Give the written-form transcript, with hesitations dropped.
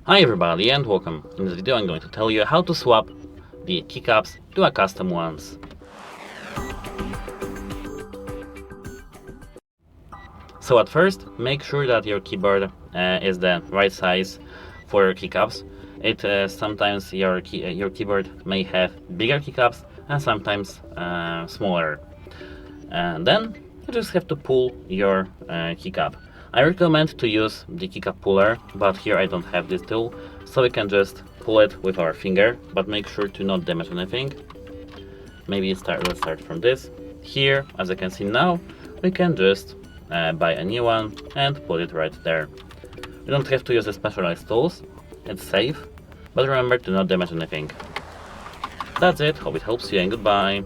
Hi everybody and welcome. In this video I'm going to tell you how to swap the keycaps to a custom ones. So at first, make sure that your keyboard is the right size for your keycaps. Sometimes your keyboard may have bigger keycaps and sometimes smaller. And then you just have to pull your keycap. I recommend to use the keycap puller, but here I don't have this tool, so we can just pull it with our finger, but make sure to not damage anything. Let's start from this. Here, as you can see now, we can just buy a new one and put it right there. You don't have to use the specialized tools, it's safe, but remember to not damage anything. That's it, hope it helps you and goodbye.